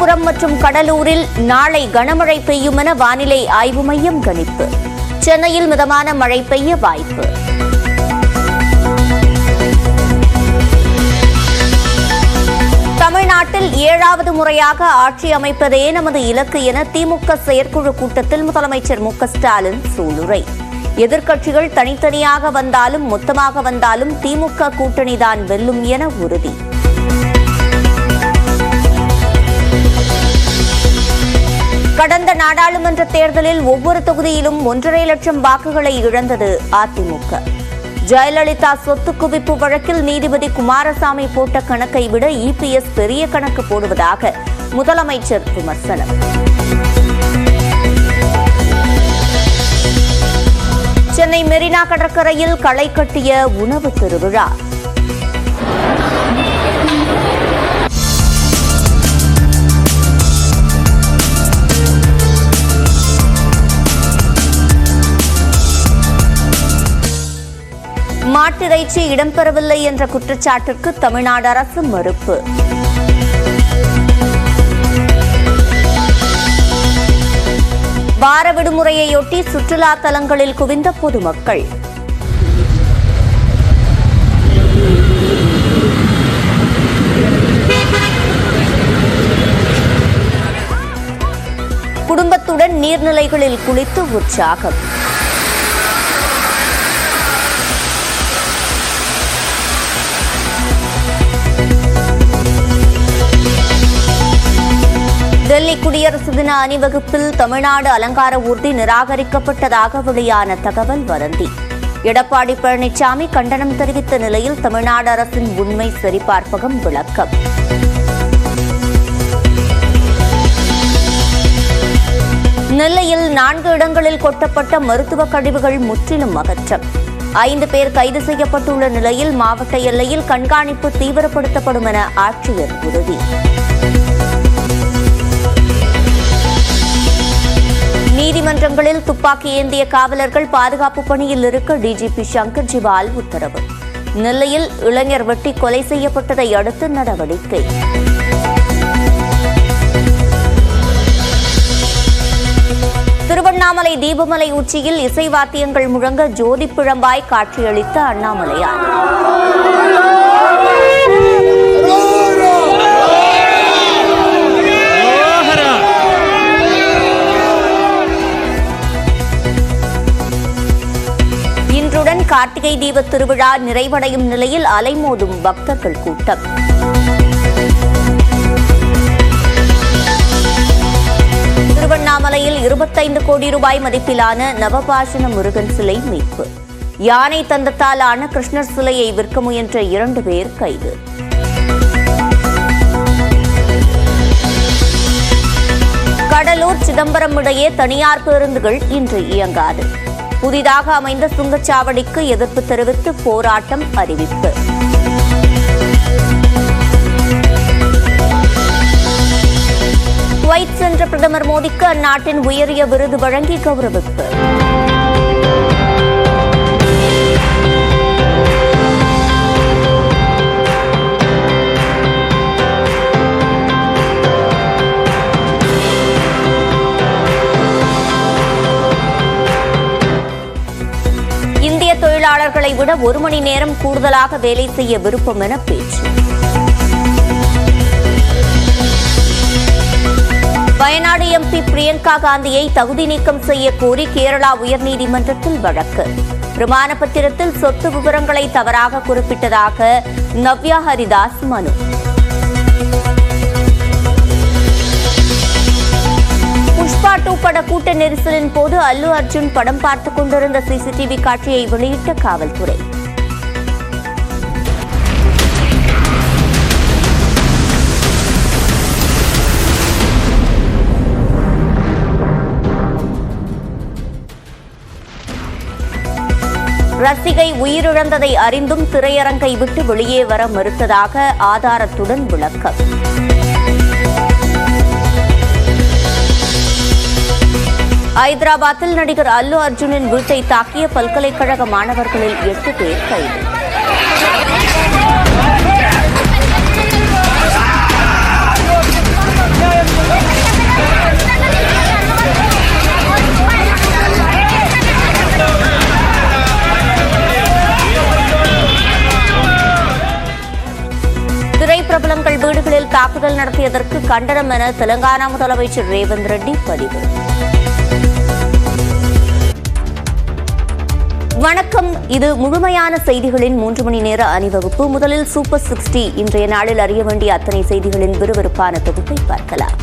விழுப்புரம் மற்றும் கடலூரில் நாளை கனமழை பெய்யும் என வானிலை ஆய்வு மையம் கணிப்பு. சென்னையில் மிதமான மழை பெய்ய வாய்ப்பு. தமிழ்நாட்டில் 7வது முறையாக ஆட்சி அமைப்பதே நமது இலக்கு என திமுக செயற்குழு கூட்டத்தில் முதலமைச்சர் மு.க.ஸ்டாலின் சூளுரை. எதிர்க்கட்சிகள் தனித்தனியாக வந்தாலும் மொத்தமாக வந்தாலும் திமுக கூட்டணிதான் வெல்லும் என உறுதி. கடந்த நாடாளுமன்ற தேர்தலில் ஒவ்வொரு தொகுதியிலும் 1.5 லட்சம் வாக்குகளை இழந்தது அதிமுக. ஜெயலலிதா சொத்து குவிப்பு வழக்கில் நீதிபதி குமாரசாமி போட்ட கணக்கை விட இபிஎஸ் பெரிய கணக்கு போடுவதாக முதலமைச்சர் விமர்சனம். சென்னை மெரினா கடற்கரையில் களை கட்டிய உணவு திருவிழா. மாட்டிறைச்சி இடம்பெறவில்லை என்ற குற்றச்சாட்டிற்கு தமிழ்நாடு அரசு மறுப்பு. வார விடுமுறையொட்டி சுற்றுலா தலங்களில் குவிந்த பொதுமக்கள். குடும்பத்துடன் நீர்நிலைகளில் குளித்து உற்சாகம். டெல்லி குடியரசு தின அணிவகுப்பில் தமிழ்நாடு அலங்கார ஊர்தி நிராகரிக்கப்பட்டதாக வெளியான தகவல் வதந்தி. எடப்பாடி பழனிசாமி கண்டனம் தெரிவித்த நிலையில் தமிழ்நாடு அரசின் உண்மை சரிபார்ப்பகம் விளக்கம். நெல்லையில் 4 இடங்களில் கொட்டப்பட்ட மருத்துவ கழிவுகள் முற்றிலும் அகற்றம். 5 பேர் கைது செய்யப்பட்டுள்ள நிலையில் மாவட்ட எல்லையில் கண்காணிப்பு தீவிரப்படுத்தப்படும் என ஆட்சியர் உறுதி. நீதிமன்றங்களில் துப்பாக்கி ஏந்திய காவலர்கள் பாதுகாப்பு பணியில் இருக்க டிஜிபி சங்கர் ஜிவால் உத்தரவு. நெல்லையில் இளைஞர் வெட்டி கொலை செய்யப்பட்டதை அடுத்து நடவடிக்கை. திருவண்ணாமலை தீபமலை உச்சியில் இசை வாத்தியங்கள் முழங்க ஜோதி பிழம்பாய் காட்சியளித்த அண்ணாமலையார். இன்றுடன் கார்த்திகை தீப திருவிழா நிறைவடையும் நிலையில் அலைமோதும் பக்தர்கள் கூட்டம். திருவண்ணாமலையில் 25 கோடி ரூபாய் மதிப்பிலான நவபாஷண முருகன் சிலை மீட்பு. யானை தந்தத்தால் ஆன கிருஷ்ணர் சிலையை விற்க முயன்ற 2 பேர் கைது. கடலூர் சிதம்பரம் இடையே தனியார் பேருந்துகள் இன்று இயங்காது. புதிதாக அமைந்த சுங்கச்சாவடிக்கு எதிர்ப்பு தெரிவித்து போராட்டம் அறிவிப்பு. குவைத் சென்ற பிரதமர் மோடிக்கு அந்நாட்டின் உயரிய விருது வழங்கி கௌரவிப்பு. தொழிலாளர்களை விட 1 மணி நேரம் கூடுதலாக வேலை செய்ய விருப்பம் என பேச்சு. வயநாடு எம்பி பிரியங்கா காந்தியை தகுதி நீக்கம் செய்ய கோரி கேரளா உயர்நீதிமன்றத்தில் வழக்கு. பிரமாண பத்திரத்தில் சொத்து விவரங்களை தவறாக குறிப்பிட்டதாக நவ்யா ஹரிதாஸ் மனு. புஷ்பா 2 பட கூட்ட நெரிசலின் போது அல்லு அர்ஜுன் படம் பார்த்துக் கொண்டிருந்த சிசிடிவி காட்சியை வெளியிட்ட காவல்துறை. ரசிகை உயிரிழந்ததை அறிந்தும் திரையரங்கை விட்டு வெளியே வர மறுத்ததாக ஆதாரத்துடன் விளக்கம். ஐதராபாத்தில் நடிகர் அல்லு அர்ஜுனின் வீட்டை தாக்கிய பல்கலைக்கழக மாணவர்களில் 8 பேர் கைது. தாக்குதல் நடத்தியதற்கு கண்டனம் என தெலங்கானா முதலமைச்சர் ரேவந்த் ரெட்டி பதிவு. வணக்கம், இது முழுமையான செய்திகளின் 3 மணி நேர அணிவகுப்பு. முதலில் சூப்பர் 60 இன்றைய நாளில் அறிய வேண்டிய அத்தனை செய்திகளின் விறுவிறுப்பான தொகுப்பை பார்க்கலாம்.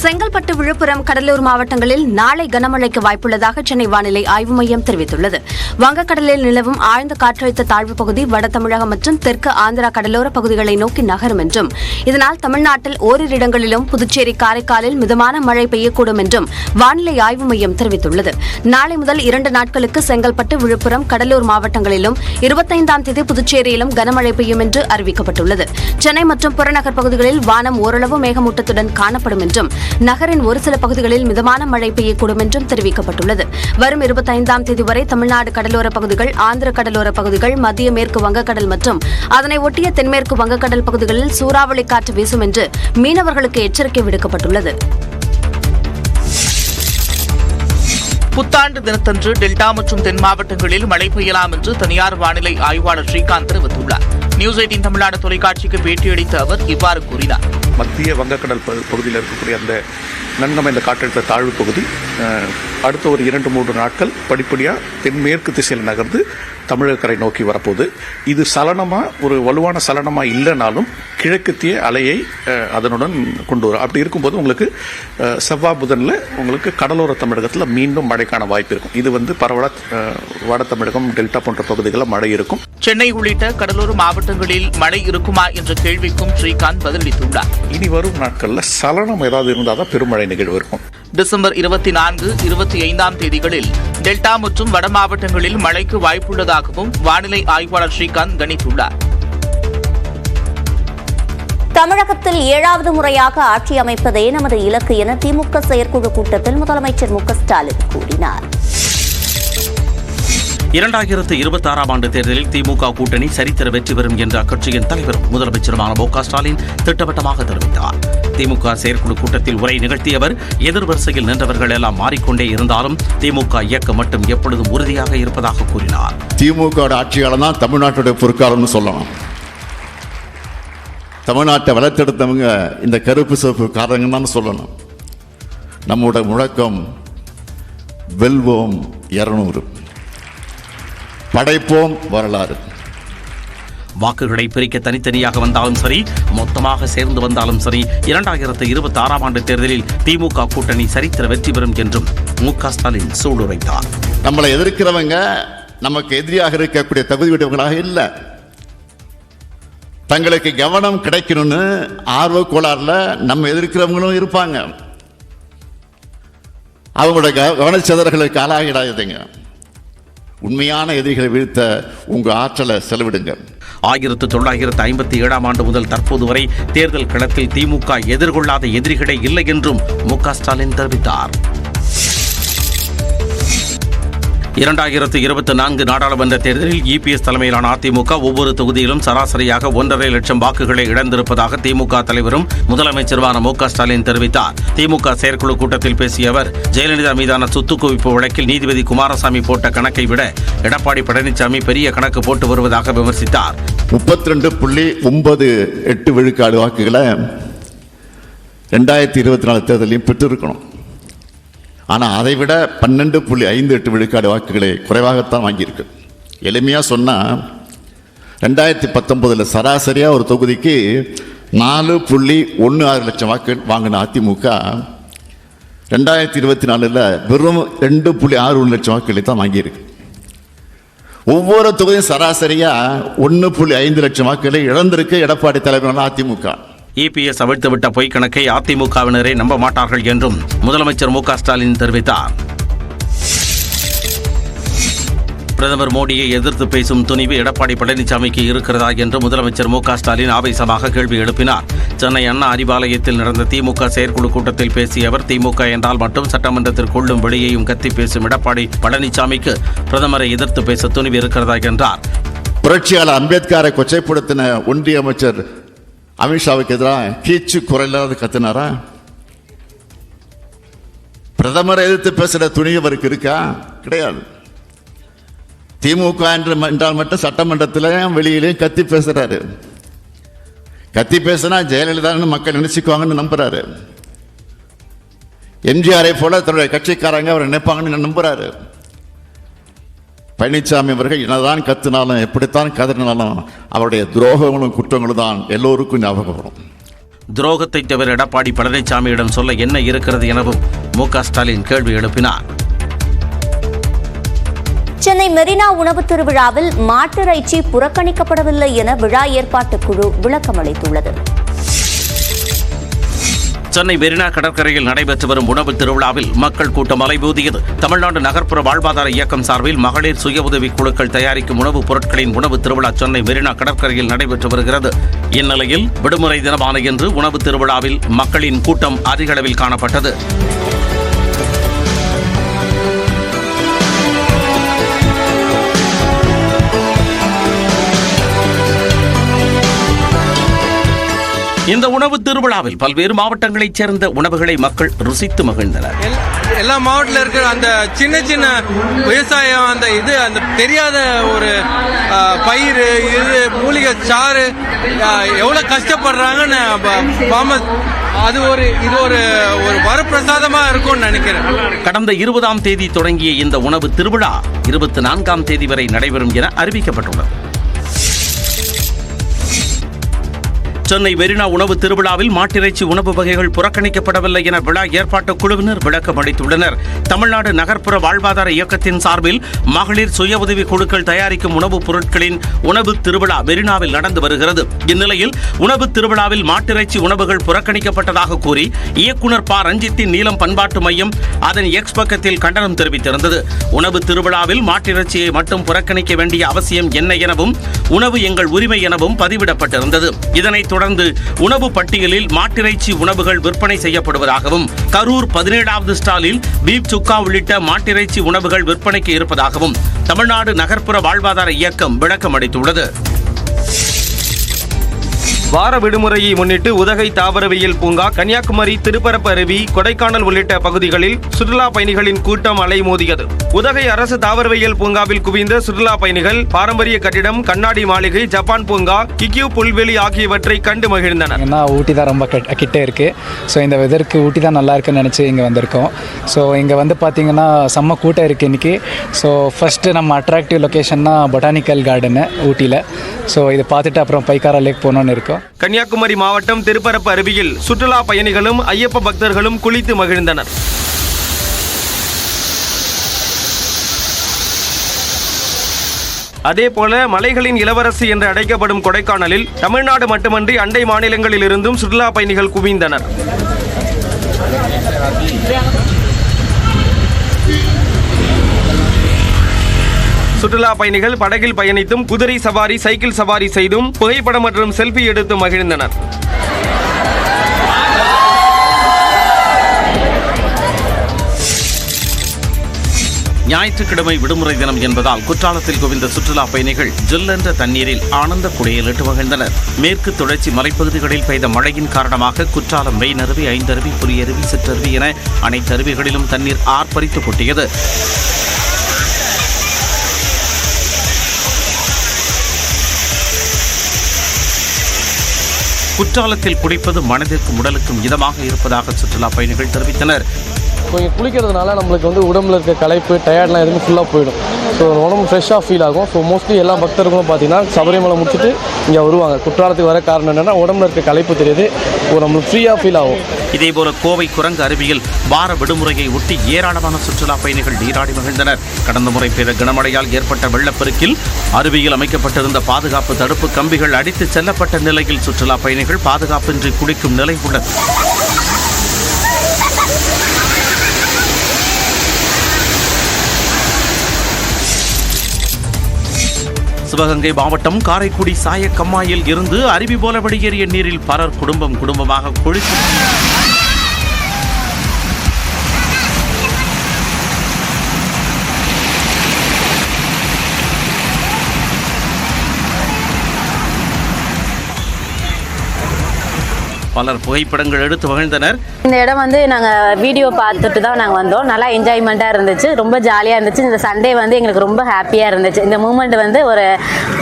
செங்கல்பட்டு, விழுப்புரம், கடலூர் மாவட்டங்களில் நாளை கனமழைக்கு வாய்ப்புள்ளதாக சென்னை வானிலை ஆய்வு மையம் தெரிவித்துள்ளது. வங்கக்கடலில் நிலவும் ஆழ்ந்த காற்றழுத்த தாழ்வுப் பகுதி வட தமிழகம் மற்றும் தெற்கு ஆந்திரா கடலோர பகுதிகளை நோக்கி நகரும் என்றும் இதனால் தமிழ்நாட்டில் ஓரிரு இடங்களிலும் புதுச்சேரி, காரைக்காலில் மிதமான மழை பெய்யக்கூடும் என்றும் வானிலை ஆய்வு மையம் தெரிவித்துள்ளது. நாளை முதல் 2 நாட்களுக்கு செங்கல்பட்டு, விழுப்புரம், கடலூர் மாவட்டங்களிலும் 25ஆம் தேதி புதுச்சேரியிலும் கனமழை பெய்யும் என்று அறிவிக்கப்பட்டுள்ளது. சென்னை மற்றும் புறநகர் பகுதிகளில் வானம் ஓரளவு மேகமூட்டத்துடன் காணப்படும் என்றும் நகரின் ஒரு சில பகுதிகளில் மிதமான மழை பெய்யக்கூடும் என்றும் தெரிவிக்கப்பட்டுள்ளது. வரும் 25ஆம் தேதி வரை தமிழ்நாடு கடலோர பகுதிகள், ஆந்திர கடலோர பகுதிகள், மத்திய மேற்கு வங்கக்கடல் மற்றும் அதனை ஒட்டிய தென்மேற்கு வங்கக்கடல் பகுதிகளில் சூறாவளி காற்று வீசும் என்று மீனவர்களுக்கு எச்சரிக்கை விடுக்கப்பட்டுள்ளது. புத்தாண்டு தினத்தன்று டெல்டா மற்றும் தென் மாவட்டங்களில் மழை பெய்யலாம் என்று தனியார் வானிலை ஆய்வாளர் ஸ்ரீகாந்த் தெரிவித்துள்ளார். நியூஸ் 18 தமிழ்நாடு தொலைக்காட்சிக்கு பேட்டியளித்த அவர் இவ்வாறு கூறினார். மத்திய வங்கக்கடல் பகுதியில் இருக்கக்கூடிய அந்த நன்கமைந்த காற்றழுத்த தாழ்வு பகுதி அடுத்த ஒரு 2-3 நாட்கள் படிப்படியாக தென்மேற்கு திசையில் நகர்ந்து தமிழக கரை நோக்கி வரப்போகுது. இது சலனமாக, ஒரு வலுவான சலனமாக இல்லைனாலும் கிழக்கத்திய அலையை அதனுடன் கொண்டு வரும். அப்படி இருக்கும்போது உங்களுக்கு செவ்வாய் புதனில் உங்களுக்கு கடலோர தமிழகத்தில் மீண்டும் மழைக்கான வாய்ப்பு இருக்கும். இது பரவலாக வட தமிழகம், டெல்டா போன்ற பகுதிகளில் மழை இருக்கும். சென்னை உள்ளிட்ட கடலோர மாவட்டங்களில் மழை இருக்குமா என்ற கேள்விக்கும் ஸ்ரீகாந்த் பதிலளித்துள்ளார். இனி வரும் நாட்களில் சலனம் ஏதாவது இருந்தால் தான் பெருமழை நிகழ்வு இருக்கும். டிசம்பர் 24, 25ஆம் தேதிகளில் டெல்டா மற்றும் வட மாவட்டங்களில் மழைக்கு வாய்ப்புள்ளதாகவும் வானிலை ஆய்வாளர் ஸ்ரீகாந்த் கணித்துள்ளார். தமிழகத்தில் 7வது முறையாக ஆட்சி அமைப்பதே நமது இலக்கு என திமுக செயற்குழு கூட்டத்தில் முதலமைச்சர் மு க ஸ்டாலின் கூறினார். 2026ஆம் ஆண்டு தேர்தலில் திமுக கூட்டணி சரித்திர வெற்றி பெறும் என்று அக்கட்சியின் தலைவரும் முதலமைச்சருமான மு க ஸ்டாலின் திட்டவட்டமாக தெரிவித்தார். திமுக செயற்குழு கூட்டத்தில் உரை நிகழ்த்திய அவர், எதிர்வரிசையில் நின்றவர்கள் எல்லாம் மாறிக்கொண்டே இருந்தாலும் திமுக இயக்கம் மட்டும் எப்பொழுதும் உறுதியாக இருப்பதாக கூறினார். திமுக ஆட்சியாளர் தான் தமிழ்நாட்டுடைய பொற்காலம்னு சொல்லலாம். தமிழ்நாட்டை வளர்த்தெடுத்தவங்க இந்த கருப்பு சிவப்பு காரணங்க தான் சொல்லணும். நம்முடைய முழக்கம் வெல்வோம் 200, படைப்போம் வரலாறு. வாக்குகளை பிரிக்க தனித்தனியாக வந்தாலும் சரி, மொத்தமாக சேர்ந்து வந்தாலும் சரி, 2026ஆம் ஆண்டு தேர்தலில் திமுக கூட்டணி சரித்திர வெற்றி பெறும் என்றும் மு க ஸ்டாலின் சூளுரைத்தார். நம்மளை எதிர்க்கிறவங்க நமக்கு எதிரியாக இருக்கக்கூடிய தகுதியுடையவங்களாக இல்லை. தங்களுக்கு கவனம் கிடைக்கணும்னு ஆர்வ கோளாறுல நம்ம எதிர்க்கிறவங்களும் இருப்பாங்க. அவங்களோட கவனச்சிதறல்களுக்கு ஆளாகிடாதீங்க. உண்மையான எதிரிகளை வீழ்த்த உங்க ஆற்றலை செலவிடுங்க. 1957ஆம் ஆண்டு முதல் தற்போது வரை தேர்தல் களத்தில் திமுக எதிர்கொள்ளாத எதிரிகளே இல்லை என்றும் மு க ஸ்டாலின் தெரிவித்தார். 2024 நாடாளுமன்ற தேர்தலில் இபிஎஸ் தலைமையிலான அதிமுக ஒவ்வொரு தொகுதியிலும் சராசரியாக 1.5 லட்சம் வாக்குகளை இழந்திருப்பதாக திமுக தலைவரும் முதலமைச்சருமான மு க ஸ்டாலின் தெரிவித்தார். திமுக செயற்குழு கூட்டத்தில் பேசிய அவர், ஜெயலலிதா மீதான சொத்து குவிப்பு வழக்கில் நீதிபதி குமாரசாமி போட்ட கணக்கை விட எடப்பாடி பழனிசாமி பெரிய கணக்கு போட்டு வருவதாக விமர்சித்தார். 32.98 விழுக்காடு வாக்குகளை 2024 தேர்தலையும் பெற்றிருக்கணும். ஆனால் அதை விட 12.58 விழுக்காடு வாக்குகளை குறைவாகத்தான் வாங்கியிருக்கு. எளிமையாக சொன்னால் 2019 சராசரியாக ஒரு தொகுதிக்கு 4.16 லட்சம் வாக்குகள் வாங்கின அதிமுக 2024 வெறும் 2.61 லட்சம் வாக்குகளை தான் வாங்கியிருக்கு. ஒவ்வொரு தொகுதியும் சராசரியாக 1.5 லட்சம் வாக்குகளை இழந்திருக்கு எடப்பாடி தலைவரான அதிமுக. இபிஎஸ் அவிழ்த்துவிட்ட பொய் கணக்கை அதிமுகவினரே நம்ப மாட்டார்கள் என்றும் முதலமைச்சர் மு க ஸ்டாலின் தெரிவித்தார். பிரதமர் மோடியை எதிர்த்து பேசும் துணிவு எடப்பாடி பழனிசாமிக்கு இருக்கிறதா என்று முதலமைச்சர் மு க ஸ்டாலின் ஆவேசமாக கேள்வி எழுப்பினார். சென்னை அண்ணா அறிவாலயத்தில் நடந்த திமுக செயற்குழு கூட்டத்தில் பேசிய அவர், திமுக என்றால் மட்டும் சட்டமன்றத்திற்குள்ளும் வெளியேயும் கத்தி பேசும் எடப்பாடி பழனிசாமிக்கு பிரதமரை எதிர்த்து பேச துணிவு இருக்கிறதா என்றார். புரட்சியாளர் அம்பேத்கரை கொச்சைப்படுத்தின ஒன்றிய அமைச்சர் அமித்ஷாவுக்கு எதிராக கீச்சு குரலாவது கத்தினாரா? பிரதமரை எதிர்த்து பேசுற துணிவு அவருக்கு இருக்கா? கிடையாது. திமுக என்றால் மட்டும் சட்டமன்றத்திலையும் வெளியிலையும் கத்தி பேசுறாரு. கத்தி பேசினா ஜெயலலிதான்னு மக்கள் நினைச்சுக்குவாங்கன்னு நம்புறாரு. எம்ஜிஆரை போல தன்னுடைய கட்சிக்காரங்க அவரை நினைப்பாங்கன்னு நம்புறாரு. பழனிசாமி அவர்கள் என்னதான் கத்தினாலும் எப்படித்தான் கதறினாலும் அவருடைய துரோகங்களும் குற்றங்களும் தான் எல்லோருக்கும் ஞாபகம் வரும். துரோகத்தை தவிர எடப்பாடி பழனிசாமியிடம் சொல்ல என்ன இருக்கிறது எனவும் மு.க. ஸ்டாலின் கேள்வி எழுப்பினார். சென்னை மெரினா உணவு திருவிழாவில் மாட்டிறைச்சி புறக்கணிக்கப்படவில்லை என விழா ஏற்பாட்டுக் குழு விளக்கம் அளித்துள்ளது. சென்னை மெரினா கடற்கரையில் நடைபெற்று வரும் உணவு திருவிழாவில் மக்கள் கூட்டம் அலைமோதியது. தமிழ்நாடு நகர்ப்புற வாழ்வாதார இயக்கம் சார்பில் மகளிர் சுய உதவி குழுக்கள் தயாரிக்கும் உணவுப் பொருட்களின் உணவு திருவிழா சென்னை மெரினா கடற்கரையில் நடைபெற்று வருகிறது. இந்நிலையில் விடுமுறை தினமான இன்று உணவு திருவிழாவில் மக்களின் கூட்டம் அதிக அளவில் காணப்பட்டது. இந்த உணவு திருவிழாவில் பல்வேறு மாவட்டங்களைச் சேர்ந்த உணவுகளை மக்கள் ருசித்து மகிழ்ந்தனர். எல்லா மாவட்டத்தில் இருக்கிற அந்த சின்ன சின்ன விவசாயம் அந்த தெரியாத ஒரு பயிர் இது மூலிகை சாறு எவ்வளவு கஷ்டப்படுறாங்கன்னு இது ஒரு வரப்பிரசாதமா இருக்கும்னு நினைக்கிறேன். கடந்த 20ஆம் தேதி தொடங்கிய இந்த உணவு திருவிழா 24ஆம் தேதி வரை நடைபெறும் என அறிவிக்கப்பட்டுள்ளது. சென்னை மெரினா உணவு திருவிழாவில் மாட்டிறைச்சி உணவு வகைகள் புறக்கணிக்கப்படவில்லை என விழா ஏற்பாட்டுக் குழுவினர் விளக்கம் அளித்துள்ளனர். தமிழ்நாடு நகர்ப்புற வாழ்வாதார இயக்கத்தின் சார்பில் மகளிர் சுய உதவி குழுக்கள் தயாரிக்கும் உணவுப் பொருட்களின் உணவு திருவிழா மெரினாவில் நடந்து வருகிறது. இந்நிலையில் உணவு திருவிழாவில் மாட்டிறைச்சி உணவுகள் புறக்கணிக்கப்பட்டதாக கூறி இயக்குநர் ப. ரஞ்சித்தின் நீலம் பண்பாட்டு மையம் அதன் எக்ஸ் பக்கத்தில் கண்டனம் தெரிவித்திருந்தது. உணவு திருவிழாவில் மாட்டிறைச்சியை மட்டும் புறக்கணிக்க வேண்டிய அவசியம் என்ன எனவும் உணவு எங்கள் உரிமை எனவும் பதிவிடப்பட்டிருந்தது. இதனைத் தொடர்ந்து உணவு பட்டியலில் மாட்டிறைச்சி உணவுகள் விற்பனை செய்யப்படுவதாகவும் கரூர் 17வது ஸ்டாலில் பீப் சுக்கா உள்ளிட்ட மாட்டிறைச்சி உணவுகள் விற்பனைக்கு இருப்பதாகவும் தமிழ்நாடு நகர்ப்புற வாழ்வாதார இயக்கம் விளக்கம் அளித்துள்ளது. வார விடுமுறையை முன்னிட்டு உதகை தாவரவியல் பூங்கா, கன்னியாகுமரி, திருப்பரப்பு அருவி, கொடைக்கானல் உள்ளிட்ட பகுதிகளில் சுற்றுலா பயணிகளின் கூட்டம் அலைமோதியது. உதகை அரசு தாவரவியல் பூங்காவில் குவிந்த சுற்றுலா பயணிகள் பாரம்பரிய கட்டிடம், கண்ணாடி மாளிகை, ஜப்பான் பூங்கா, கிக்கியூ புல்வெளி ஆகியவற்றை கண்டு மகிழ்ந்தனர். ஊட்டி தான் ரொம்ப கிட்ட இருக்கு. ஸோ இந்த வெதருக்கு ஊட்டி தான் நல்லா இருக்குன்னு நினச்சி இங்கே வந்திருக்கோம். ஸோ இங்கே வந்து பார்த்தீங்கன்னா செம்ம கூட்டம் இருக்குது இன்னைக்கு. ஸோ ஃபர்ஸ்ட் நம்ம அட்ராக்டிவ் லொக்கேஷன்னா பொட்டானிக்கல் கார்டனு ஊட்டியில். ஸோ இதை பார்த்துட்டு அப்புறம் பைக்காரா லேக் போகணுன்னு இருக்கோம். கன்னியாகுமரி மாவட்டம் திருப்பரப்பு அருவியில் சுற்றுலா பயணிகளும் ஐயப்ப பக்தர்களும் குளித்து மகிழ்ந்தனர். அதேபோல மலைகளின் இளவரசி என்று அழைக்கப்படும் கொடைக்கானலில் தமிழ்நாடு மட்டுமன்றி அண்டை மாநிலங்களில் இருந்தும் சுற்றுலா பயணிகள் குவிந்தனர். சுற்றுலா பயணிகள் படகில் பயணித்தும், குதிரை சவாரி, சைக்கிள் சவாரி செய்தும், புகைப்படம் மற்றும் செல்ஃபி எடுத்து மகிழ்ந்தனர். ஞாயிற்றுக்கிழமை விடுமுறை தினம் என்பதால் குற்றாலத்தில் குவிந்த சுற்றுலா பயணிகள் ஜில்லென்ற தண்ணீரில் ஆனந்த குளியலிட்டு மகிழ்ந்தனர். மேற்கு தொடர்ச்சி மலைப்பகுதிகளில் பெய்த மழையின் காரணமாக குற்றாலம் மெயின் அருவி, ஐந்தருவி, புலியருவி, சிற்றருவி என அனைத்து அருவிகளிலும் தண்ணீர் ஆர்ப்பரித்து கொட்டியது. குற்றாலத்தில் குடிப்பது மனதிற்கும் உடலுக்கும் இதமாக இருப்பதாக சுற்றுலா பயணிகள் தெரிவித்தனர். கொஞ்சம் குளிக்கிறதுனால நம்மளுக்கு உடம்புல இருக்க களைப்பு, டயர்ட்லாம் எதுவுமே ஃபுல்லாக போயிடும். ஸோ உடம்பு ஃப்ரெஷ்ஷாக ஃபீல் ஆகும். ஸோ மோஸ்ட்லி எல்லா பக்தர்களும் பார்த்தீங்கன்னா சபரிமலை முடிச்சுட்டு இங்கே வருவாங்க. குற்றாலத்துக்கு வர காரணம் என்னென்னா உடம்புல இருக்க களைப்பு தெரியுது, நம்மளுக்கு ஃப்ரீயாக ஃபீல் ஆகும். இதேபோல கோவை குரங்கு அருவியில் வார விடுமுறையை ஒட்டி ஏராளமான சுற்றுலா பயணிகள் நீராடி மகிழ்ந்தனர். கடந்த முறை பெய்த கனமழையால் ஏற்பட்ட வெள்ளப்பெருக்கில் அருவியில் அமைக்கப்பட்டிருந்த பாதுகாப்பு தடுப்பு கம்பிகள் அடித்து செல்லப்பட்ட நிலையில் சுற்றுலா பயணிகள் பாதுகாப்பின்றி குளிக்கும் நிலை உள்ளது. சிவகங்கை மாவட்டம் காரைக்குடி சாயக்கம்மாயில் இருந்து அருவி போல வெளியேறிய நீரில் பலர் குடும்பமாக குளித்து பலர் புகைப்படங்கள் எடுத்து மகிழ்ந்தனர். இந்த இடம் வந்து நாங்கள் வீடியோ பார்த்துட்டு தான் நாங்கள் வந்தோம். நல்லா என்ஜாய்மெண்ட்டாக இருந்துச்சு, ரொம்ப ஜாலியாக இருந்துச்சு. இந்த சண்டே வந்து எங்களுக்கு ரொம்ப ஹாப்பியாக இருந்துச்சு. இந்த மூமெண்ட் வந்து ஒரு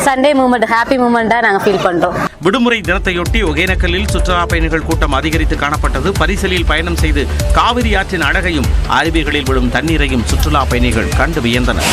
சண்டே மூமெண்ட், ஹாப்பி மூமெண்ட்டாக நாங்கள் ஃபீல் பண்ணுறோம். விடுமுறை தினத்தையொட்டி ஒகேனக்கலில் சுற்றுலா பயணிகள் கூட்டம் அதிகரித்து காணப்பட்டது. பரிசலில் பயணம் செய்து காவிரி ஆற்றின் அழகையும் அருவிகளில் விழும் தண்ணீரையும் சுற்றுலா பயணிகள் கண்டு வியந்தனர்.